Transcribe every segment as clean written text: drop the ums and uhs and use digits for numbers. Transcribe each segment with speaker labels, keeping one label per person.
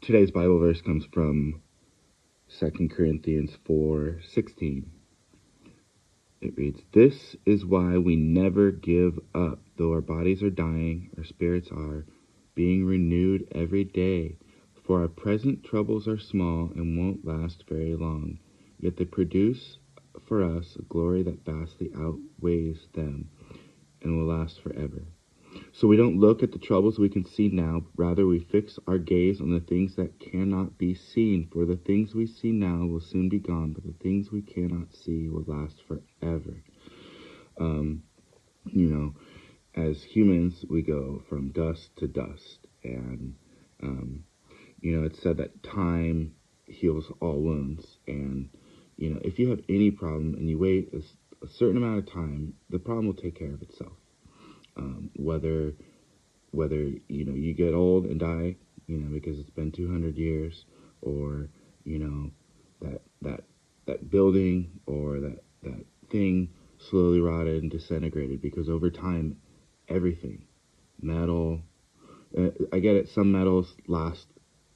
Speaker 1: Today's Bible verse comes from 2 Corinthians 4:16. It reads, "This is why we never give up. Though our bodies are dying, our spirits are being renewed every day. For our present troubles are small and won't last very long. Yet they produce for us a glory that vastly outweighs them and will last forever." So we don't look at the troubles we can see now, but rather we fix our gaze on the things that cannot be seen. For the things we see now will soon be gone, but the things we cannot see will last forever. You know, as humans, we go from dust to dust. And, it's said that time heals all wounds. And, if you have any problem and you wait a certain amount of time, the problem will take care of itself. Whether you get old and die, because it's been 200 years, or that building or that thing slowly rotted and disintegrated, because over time, everything, metal, I get it, some metals last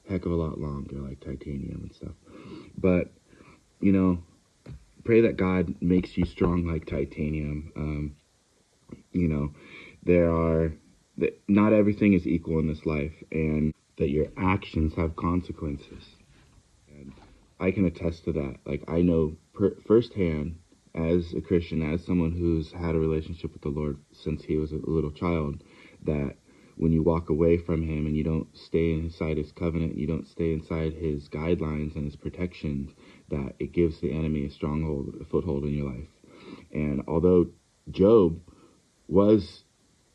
Speaker 1: a heck of a lot longer, like titanium and stuff, but pray that God makes you strong like titanium. There are not everything is equal in this life, and that your actions have consequences. And I can attest to that. Like, I know firsthand, as a Christian, as someone who's had a relationship with the Lord since he was a little child, that when you walk away from him and you don't stay inside his covenant, you don't stay inside his guidelines and his protections, that it gives the enemy a foothold in your life. And although Job was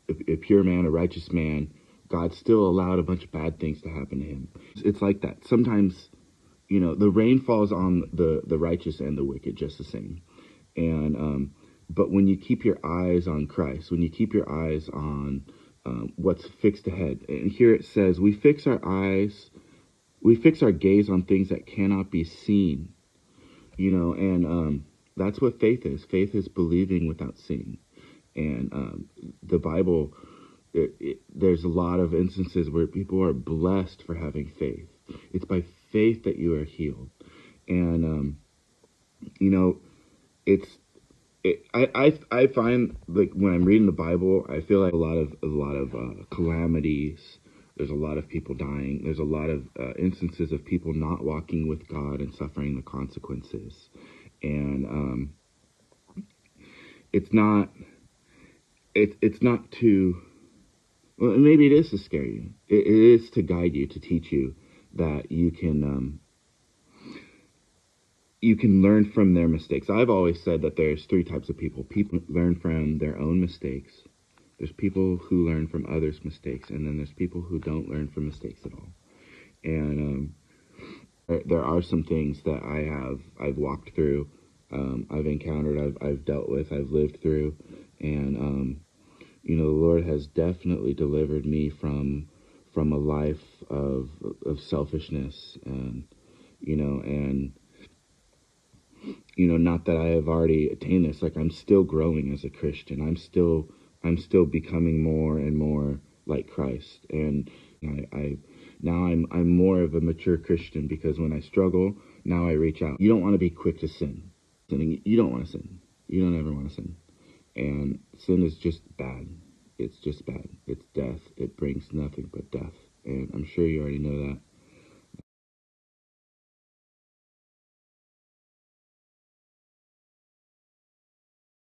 Speaker 1: a pure man, a righteous man, God still allowed a bunch of bad things to happen to him. It's like that. Sometimes, the rain falls on the righteous and the wicked just the same. And but when you keep your eyes on Christ, when you keep your eyes on what's fixed ahead, and here it says, we fix our gaze on things that cannot be seen. And that's what faith is. Faith is believing without seeing. And the Bible, there's a lot of instances where people are blessed for having faith. It's by faith that you are healed. And, I find, like, when I'm reading the Bible, I feel like a lot of calamities. There's a lot of people dying. There's a lot of instances of people not walking with God and suffering the consequences. And it's not to, well, maybe it is to scare you. It is to guide you, to teach you that you can learn from their mistakes. I've always said that there's three types of people. People learn from their own mistakes. There's people who learn from others' mistakes, and then there's people who don't learn from mistakes at all. And there are some things that I've walked through, I've encountered, I've dealt with, I've lived through, and the Lord has definitely delivered me from a life of selfishness, and not that I have already attained this. Like, I'm still growing as a Christian. I'm still becoming more and more like Christ. And I'm more of a mature Christian, because when I struggle, now I reach out. You don't want to be quick to sin. You don't want to sin. You don't ever want to sin. And sin is just bad. It's just bad. It's death. It brings nothing but death. And I'm sure you already know that.